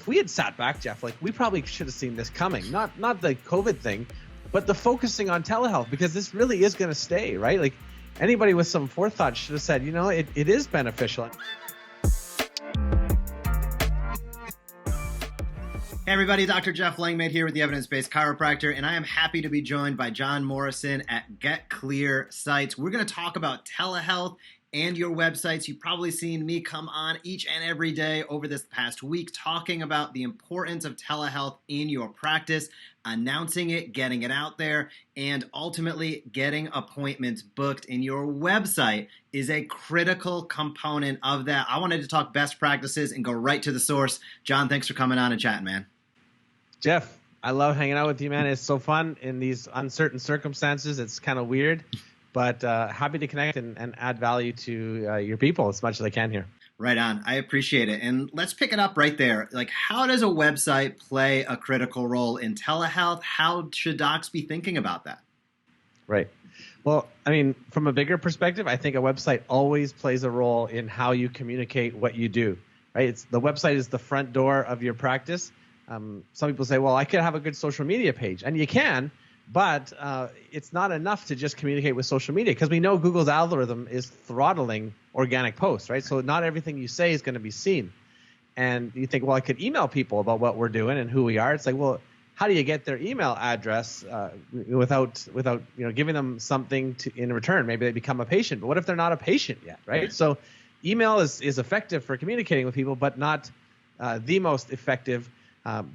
if we had sat back, Jeff, like we probably should have seen this coming. Not the COVID thing, but the focusing on telehealth, because this really is going to stay, right? Like anybody with some forethought should have said, it is beneficial. Hey everybody, Dr. Jeff Langmaid here with the Evidence Based Chiropractor, and I am happy to be joined by John Morrison at Get Clear Sites. We're going to talk about telehealth and your websites. You've probably seen me come on each and every day over this past week talking about the importance of telehealth in your practice, announcing it, getting it out there, and ultimately getting appointments booked. And your website is a critical component of that. I wanted to talk best practices and go right to the source. John, thanks for coming on and chatting, man. Jeff, I love hanging out with you, man. It's so fun in these uncertain circumstances. It's kind of weird, but happy to connect and add value to your people as much as I can here. Right on. I appreciate it. And let's pick it up right there. Like, how does a website play a critical role in telehealth? How should docs be thinking about that? Right. Well, I mean, from a bigger perspective, I think a website always plays a role in how you communicate what you do, right? The website is the front door of your practice. Some people say, well, I could have a good social media page, and you can, but it's not enough to just communicate with social media, because we know Google's algorithm is throttling organic posts, right? So not everything you say is going to be seen. And you think, well, I could email people about what we're doing and who we are. It's like, well, how do you get their email address without giving them something in return? Maybe they become a patient, but what if they're not a patient yet, right? So email is effective for communicating with people, but not the most effective.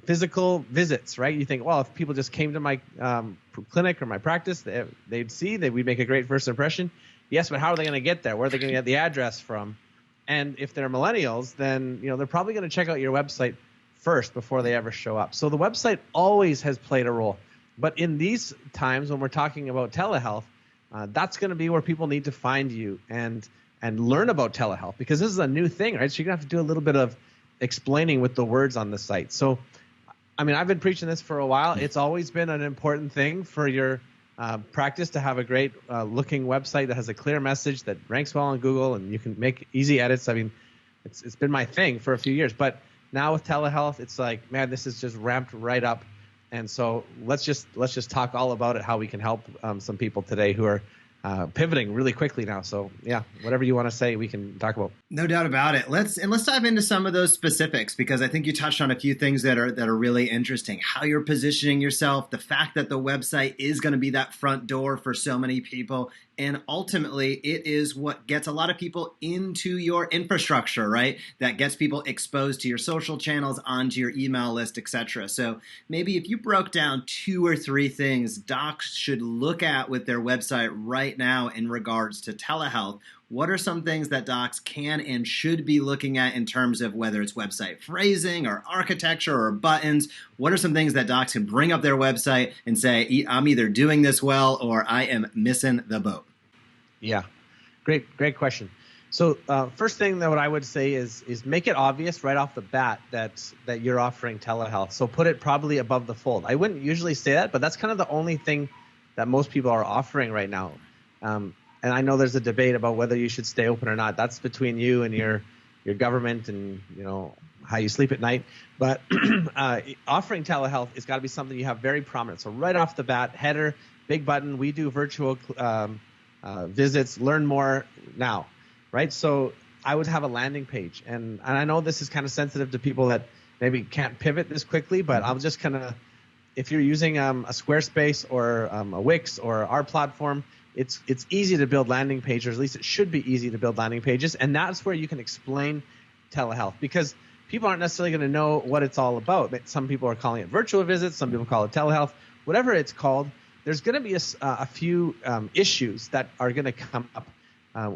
Physical visits, right? You think, well, if people just came to my clinic or my practice, they'd see that we'd make a great first impression. Yes, but how are they going to get there? Where are they going to get the address from? And if they're millennials, then they're probably going to check out your website first before they ever show up. So the website always has played a role. But in these times when we're talking about telehealth, that's going to be where people need to find you and learn about telehealth, because this is a new thing, right? So you're going to have to do a little bit of explaining with the words on the site. So, I mean, I've been preaching this for a while. It's always been an important thing for your practice to have a great looking website that has a clear message that ranks well on Google, and you can make easy edits. I mean, it's been my thing for a few years, but now with telehealth, it's like, man, this is just ramped right up. And so let's just talk all about it, how we can help some people today who are pivoting really quickly now. So yeah, whatever you want to say, we can talk about. No doubt about it. Let's dive into some of those specifics, because I think you touched on a few things that are really interesting. How you're positioning yourself, the fact that the website is going to be that front door for so many people, and ultimately it is what gets a lot of people into your infrastructure, right? That gets people exposed to your social channels, onto your email list, etc. So maybe if you broke down 2 or 3 things docs should look at with their website right now in regards to telehealth, what are some things that docs can and should be looking at in terms of whether it's website phrasing or architecture or buttons? What are some things that docs can bring up their website and say, I'm either doing this well or I am missing the boat? Yeah, great question. So first thing that what I would say is make it obvious right off the bat that you're offering telehealth. So put it probably above the fold. I wouldn't usually say that, but that's kind of the only thing that most people are offering right now. And I know there's a debate about whether you should stay open or not. That's between you and your government and how you sleep at night. But offering telehealth has got to be something you have very prominent. So right off the bat, header, big button. We do virtual visits. Learn more now, right? So I would have a landing page, and I know this is kind of sensitive to people that maybe can't pivot this quickly, but I'm just kind of, if you're using a Squarespace or a Wix or our platform, it's easy to build landing pages, or at least it should be easy to build landing pages, and that's where you can explain telehealth, because people aren't necessarily going to know what it's all about. Some people are calling it virtual visits, some people call it telehealth, whatever it's called. There's going to be a few issues that are going to come up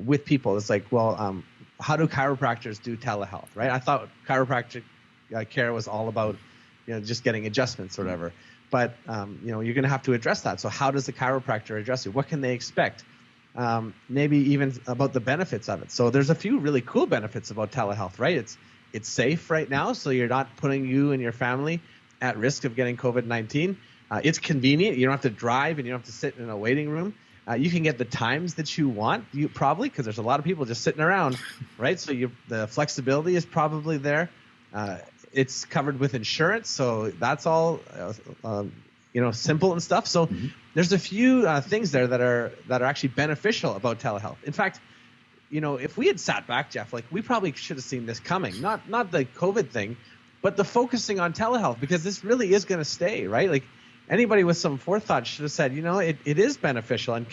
with people. It's like, well, how do chiropractors do telehealth, right? I thought chiropractic care was all about just getting adjustments or whatever. But you're going to have to address that. So how does the chiropractor address it? What can they expect? Maybe even about the benefits of it. So there's a few really cool benefits about telehealth, right? It's safe right now, so you're not putting you and your family at risk of getting COVID-19. It's convenient. You don't have to drive, and you don't have to sit in a waiting room. You can get the times that you want, probably, because there's a lot of people just sitting around, right? So the flexibility is probably there. It's covered with insurance, so that's all simple and stuff. So there's a few things there that are actually beneficial about telehealth. In fact, if we had sat back, Jeff, like we probably should have seen this coming. Not the COVID thing, but the focusing on telehealth, because this really is going to stay, right? Like anybody with some forethought should have said, it is beneficial, and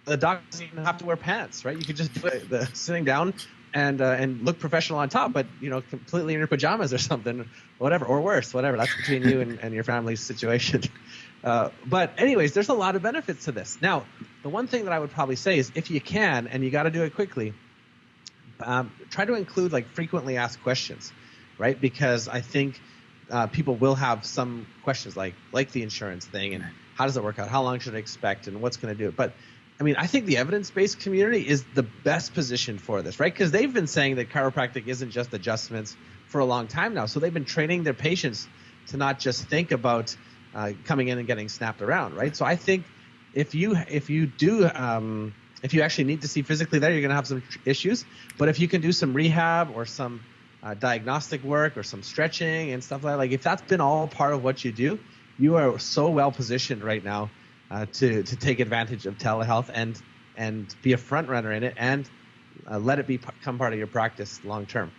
the doc doesn't even have to wear pants, right? You could just do the sitting down and look professional on top, but completely in your pajamas or something, whatever, or worse, whatever. That's between you and your family's situation. But anyways, there's a lot of benefits to this. Now, the one thing that I would probably say is, if you can, and you got to do it quickly, try to include like frequently asked questions, right? Because I think people will have some questions like the insurance thing, and how does it work out? How long should I expect, and what's going to do it? But I mean, I think the evidence-based community is the best position for this, right? Because they've been saying that chiropractic isn't just adjustments for a long time now. So they've been training their patients to not just think about coming in and getting snapped around, right? So I think if you actually need to see physically there, you're going to have some issues. But if you can do some rehab or some diagnostic work or some stretching and stuff like if that's been all part of what you do, you are so well positioned right now to take advantage of telehealth and be a front runner in it, and let it become part of your practice long term.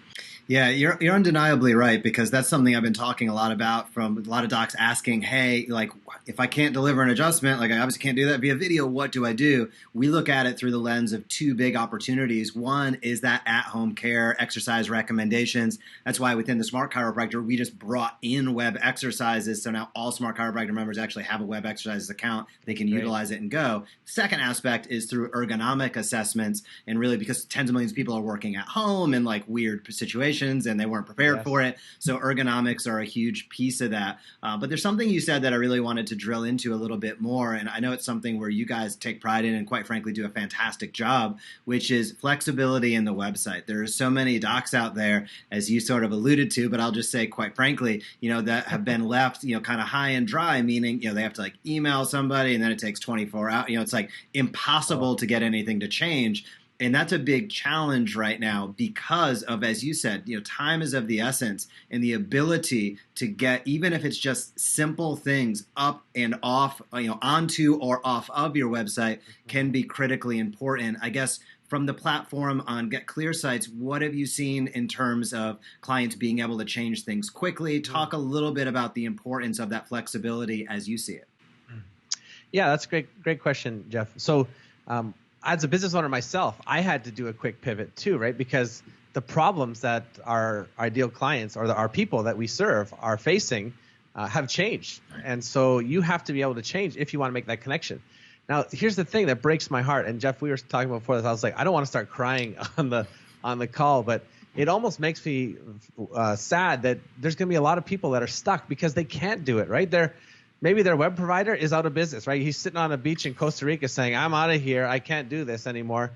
Yeah, you're undeniably right, because that's something I've been talking a lot about, from a lot of docs asking, hey, like, if I can't deliver an adjustment, like I obviously can't do that via video, what do I do? We look at it through the lens of two big opportunities. One is that at-home care, exercise recommendations. That's why within the Smart Chiropractor, we just brought in web exercises. So now all Smart Chiropractor members actually have a web exercises account. They can utilize it and go. Second aspect is through ergonomic assessments, and really because tens of millions of people are working at home in like weird situations and they weren't prepared for it. So ergonomics are a huge piece of that. But there's something you said that I really wanted to drill into a little bit more. And I know it's something where you guys take pride in and quite frankly do a fantastic job, which is flexibility in the website. There are so many docs out there, as you sort of alluded to, but I'll just say quite frankly, that have been left, kind of high and dry, meaning, they have to like email somebody and then it takes 24 hours. It's like impossible to get anything to change. And that's a big challenge right now because of, as you said, time is of the essence, and the ability to get, even if it's just simple things up and off, onto or off of your website can be critically important. I guess from the platform on Get Clear sites, what have you seen in terms of clients being able to change things quickly? Talk a little bit about the importance of that flexibility as you see it. Yeah, that's a great question, Jeff. So, as a business owner myself, I had to do a quick pivot too, right? Because the problems that our ideal clients or our people that we serve are facing have changed. And so you have to be able to change if you want to make that connection. Now, here's the thing that breaks my heart. And Jeff, we were talking about before this. I was like, I don't want to start crying on the call, but it almost makes me sad that there's going to be a lot of people that are stuck because they can't do it, right? Maybe their web provider is out of business, right? He's sitting on a beach in Costa Rica saying, I'm out of here. I can't do this anymore.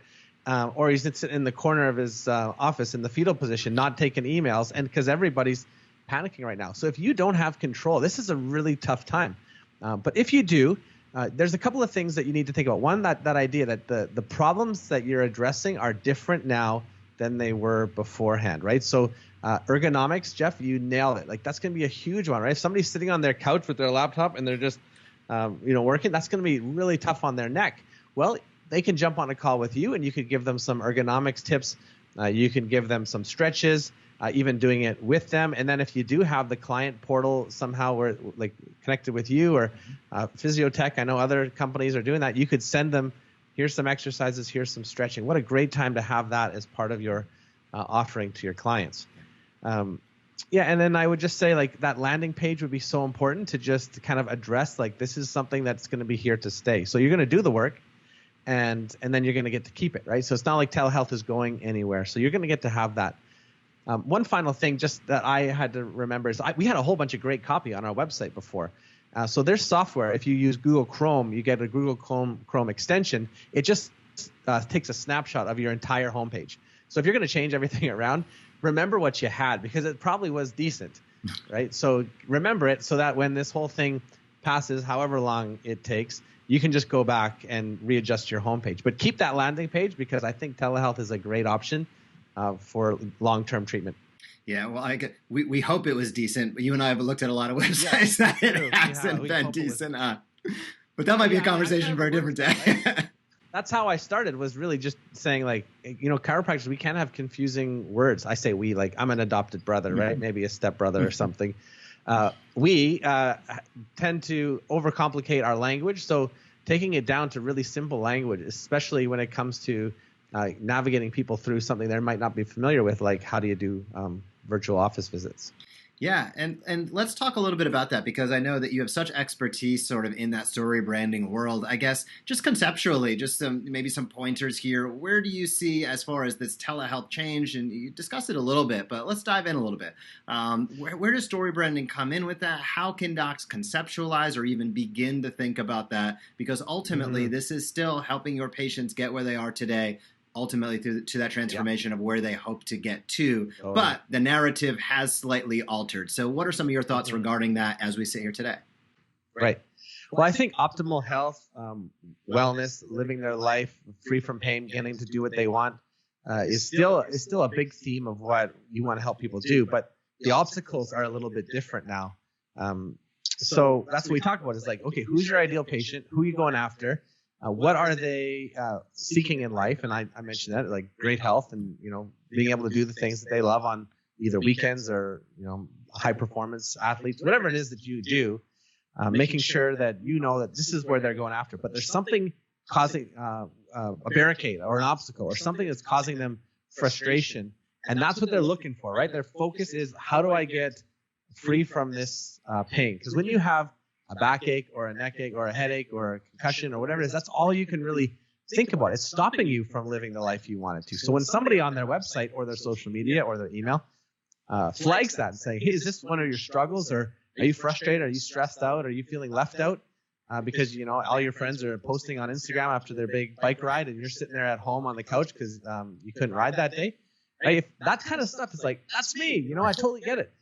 Or he's sitting in the corner of his office in the fetal position, not taking emails, and because everybody's panicking right now. So if you don't have control, this is a really tough time. But if you do, there's a couple of things that you need to think about. One, that idea that the problems that you're addressing are different now than they were beforehand, right? So ergonomics, Jeff, you nailed it. Like that's going to be a huge one, right? If somebody's sitting on their couch with their laptop and they're just, working, that's going to be really tough on their neck. Well, they can jump on a call with you and you could give them some ergonomics tips. You can give them some stretches, even doing it with them. And then if you do have the client portal somehow where like connected with you or Physiotech, I know other companies are doing that. You could send them, here's some exercises, here's some stretching. What a great time to have that as part of your offering to your clients. And then I would just say like that landing page would be so important to just kind of address like this is something that's going to be here to stay. So you're going to do the work and then you're going to get to keep it, right? So it's not like telehealth is going anywhere. So you're going to get to have that. One final thing just that I had to remember is we had a whole bunch of great copy on our website before. So there's software. If you use Google Chrome, you get a Google Chrome extension. It just takes a snapshot of your entire homepage. So if you're going to change everything around, remember what you had because it probably was decent, right? So remember it so that when this whole thing passes, however long it takes, you can just go back and readjust your homepage. But keep that landing page because I think telehealth is a great option for long-term treatment. Yeah, well, we hope it was decent, but you and I have looked at a lot of websites that it hasn't been decent. But that might be a conversation for a different day. Right? That's how I started, was really just saying, like, chiropractors, we can't have confusing words. I say we, like I'm an adopted brother, right? Maybe a stepbrother or something. We tend to overcomplicate our language. So taking it down to really simple language, especially when it comes to navigating people through something they might not be familiar with, like how do you do virtual office visits. Yeah, and let's talk a little bit about that, because I know that you have such expertise sort of in that story branding world. I guess just conceptually, just maybe some pointers here. Where do you see as far as this telehealth change? And you discussed it a little bit, but let's dive in a little bit. Where does story branding come in with that? How can docs conceptualize or even begin to think about that? Because ultimately, this is still helping your patients get where they are today, ultimately to that transformation of where they hope to get to. But the narrative has slightly altered. So what are some of your thoughts regarding that as we sit here today? Right. Well, I think optimal health, wellness, living their life free from pain, getting to do what they want, is still a big theme of what you want to help people do. But the obstacles are a little bit different now. So that's what we talk about, is like, okay, who's your ideal patient? Who are you going after? What are they seeking in life? And I mentioned that, like great health and, being able to do the things that they love on either weekends or, high performance athletes, whatever it is that you do, making sure that that this is where they're going after. But there's something causing a barricade or an obstacle or something that's causing them frustration. And that's what they're looking for, right? Their focus is, how do I get free from this pain? Because when you have a backache or a neck ache or a headache or a concussion or whatever it is, that's all you can really think about. It's stopping you from living the life you wanted to. So when somebody on their website or their social media or their email flags that and saying, hey, is this one of your struggles? Or are you frustrated? Are you stressed out? Are you feeling left out? Because, all your friends are posting on Instagram after their big bike ride and you're sitting there at home on the couch because you couldn't ride that day. Right? If that kind of stuff is like, that's me, I totally get it.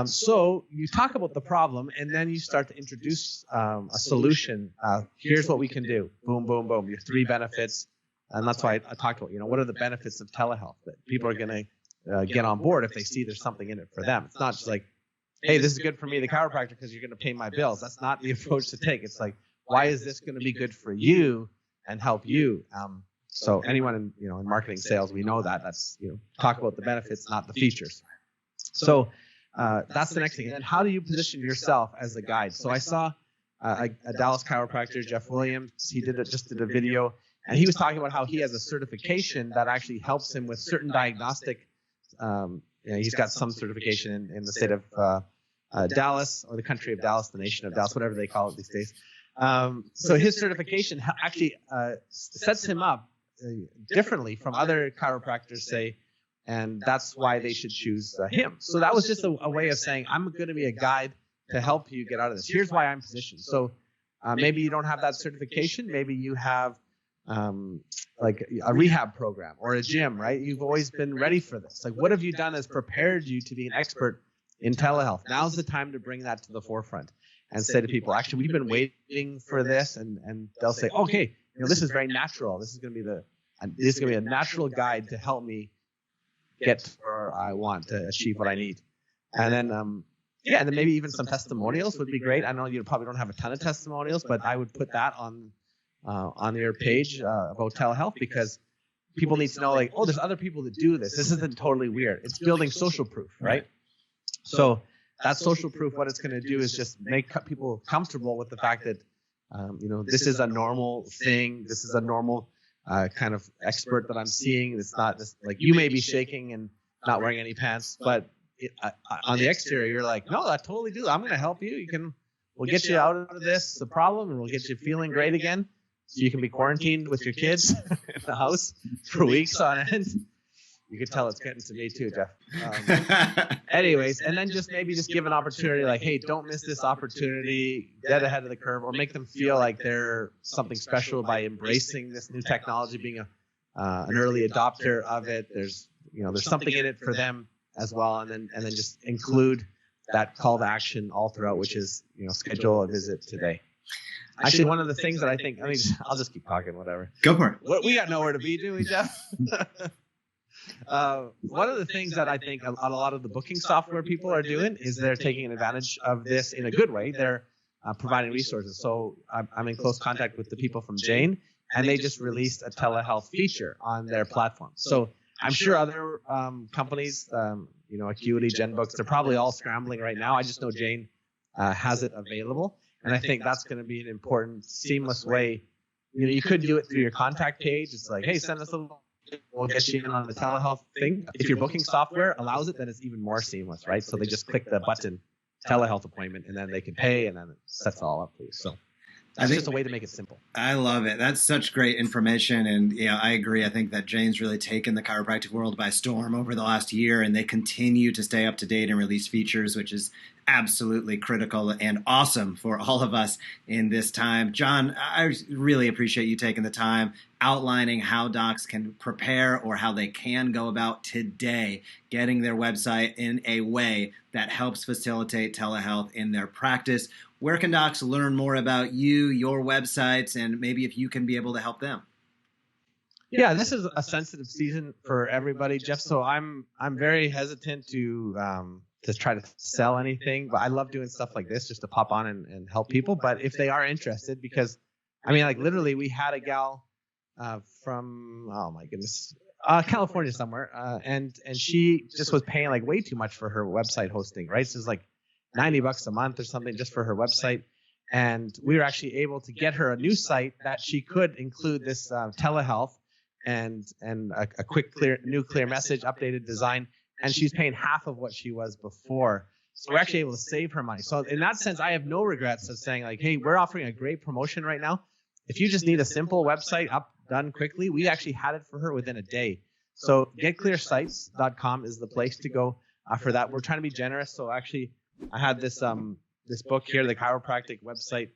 So you talk about the problem, and then you start to introduce a solution. Here's what we can do. Boom, boom, boom. Your 3 benefits. And that's why I talked about, what are the benefits of telehealth that people are going to get on board if they see there's something in it for them. It's not just like, hey, this is good for me, the chiropractor, because you're going to pay my bills. That's not the approach to take. It's like, why is this going to be good for you and help you? So anyone in marketing, sales, we know that. That's, talk about the benefits, not the features. So that's the next thing. And then how do you position yourself as a guide? So I saw a Dallas chiropractor, Jeff Williams. He did a video, and he was talking about how he has a certification that actually helps him with certain diagnostic. He's got some certification in the state of Dallas, or the country of Dallas, the nation of Dallas, whatever they call it these days. So his certification actually sets him up differently from other chiropractors, say. And that's why they should choose him. So that was just a way of saying, I'm going to be a guide to help you get out of this. Here's why I'm positioned. So maybe you don't have that certification. Maybe you have like a rehab program or a gym, right? You've always been ready for this. Like, what have you done has prepared you to be an expert in telehealth? Now's the time to bring that to the forefront and say to people, actually, we've been waiting for this. And they'll say, okay, this is very natural. This is going to be a natural guide to help me get where I want to achieve what I need. And then, and then maybe even some testimonials would be great. I know you probably don't have a ton of testimonials, but I would put that on your page about telehealth, because people need to know, like, oh, there's other people that do this. This isn't totally weird. It's building social proof, right? So that social proof, what it's going to do is just make people comfortable with the fact that, this is a normal thing. This is a normal kind of expert that I'm seeing. It's not just like, you may be shaking and not wearing any pants, but on the exterior, you're like, no, I totally do. I'm going to help you. We'll get you out of this, the problem, and we'll get you feeling great again. So you can be quarantined with your kids in the house for weeks on end. You could tell it's getting to me too, Jeff. Anyways, and then just give an opportunity, like, hey, don't miss this opportunity, get ahead of the curve, or make them feel like they're something special by embracing this new technology, being an early adopter of it. There's something in it for them as well, and then just include that call to action all throughout, which is schedule a visit today. Actually, one of the things that I think, I'll just keep talking, whatever. Go for it. We got nowhere to be, do we, Jeff? One of the things that I think a lot of the booking software people are doing is they're taking advantage of this in a good way. They're providing resources. So I'm in close contact with the people from Jane, and they just released a telehealth feature on their platform. So I'm sure other companies, Acuity, GenBooks, they're probably all scrambling right now. I just know Jane has it available, and I think that's going to be an important, seamless way. You could do it through your contact page. It's like, hey, send us a little, we'll get you in on the telehealth thing. If your booking software allows it, then it's even more seamless, right? So they just click the button, telehealth appointment, and then they can pay, and then it sets it all up for you. So it's just a way to make it simple. I love it. That's such great information. And I agree. I think that Jane's really taken the chiropractic world by storm over the last year, and they continue to stay up to date and release features, which is absolutely critical and awesome for all of us in this time. John, I really appreciate you taking the time outlining how docs can prepare or how they can go about today getting their website in a way that helps facilitate telehealth in their practice. Where can docs learn more about you, your websites, and maybe if you can be able to help them? Yeah, this is a sensitive season for everybody, Jeff. So I'm very hesitant to try to sell anything, but I love doing stuff like this just to pop on and help people. But if they are interested, because literally we had a gal from, oh my goodness, California somewhere, and she just was paying like way too much for her website hosting, right? So it's like $90 a month or something just for her website. And we were actually able to get her a new site that she could include this telehealth and a quick, clear message, updated design. And she's paying half of what she was before. So we're actually able to save her money. So in that sense, I have no regrets of saying like, hey, we're offering a great promotion right now. If you just need a simple website done quickly, we actually had it for her within a day. So getclearsites.com is the place to go for that. We're trying to be generous. So actually, I had this book here, the Chiropractic website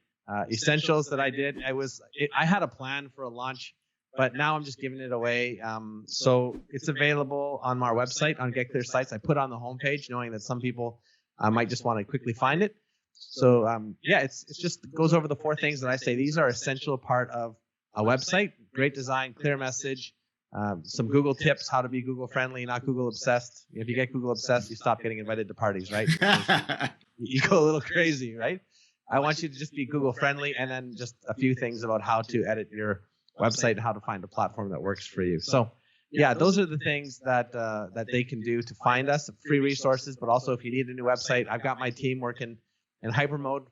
essentials that I did. I had a plan for a launch, but now I'm just giving it away. So it's available on our website on Get Clear Sites. I put it on the homepage, knowing that some people might just want to quickly find it. So it's just goes over the 4 things that I say. These are essential part of a website: great design, clear message, some Google tips, how to be Google friendly, not Google obsessed. If you get Google obsessed, you stop getting invited to parties, right? You go a little crazy, right? I want you to just be Google friendly, and then just a few things about how to edit your website and how to find a platform that works for you. So those are the things that they can do to find us, free resources. But also, if you need a new website, I've got my team working in hyper mode.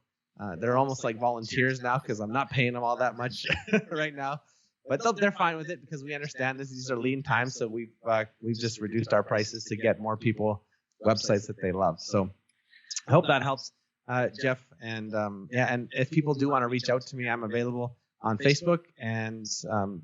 They're almost like volunteers now because I'm not paying them all that much right now. But they're fine with it because we understand these are lean times. So we've just reduced our prices to get more people websites that they love. So I hope that helps, Jeff. And and if people do want to reach out to me, I'm available on Facebook and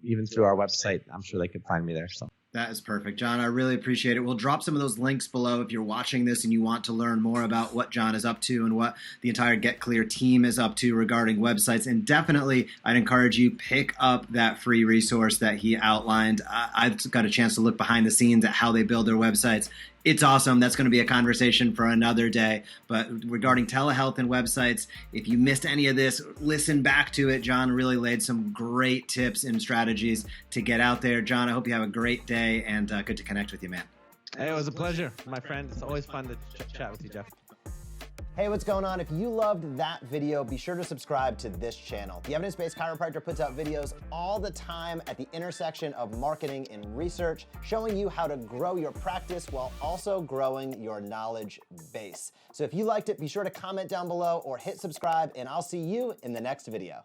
even through our website. I'm sure they can find me there. So that is perfect, John. I really appreciate it. We'll drop some of those links below if you're watching this and you want to learn more about what John is up to and what the entire Get Clear team is up to regarding websites. And definitely, I'd encourage you pick up that free resource that he outlined. I've got a chance to look behind the scenes at how they build their websites. It's awesome. That's going to be a conversation for another day. But regarding telehealth and websites, if you missed any of this, listen back to it. John really laid some great tips and strategies to get out there. John, I hope you have a great day, and good to connect with you, man. Hey, it was a pleasure, my friend. It's always fun to chat with you, Jeff. Hey, what's going on? If you loved that video, be sure to subscribe to this channel. The Evidence Based Chiropractor puts out videos all the time at the intersection of marketing and research, showing you how to grow your practice while also growing your knowledge base. So if you liked it, be sure to comment down below or hit subscribe, and I'll see you in the next video.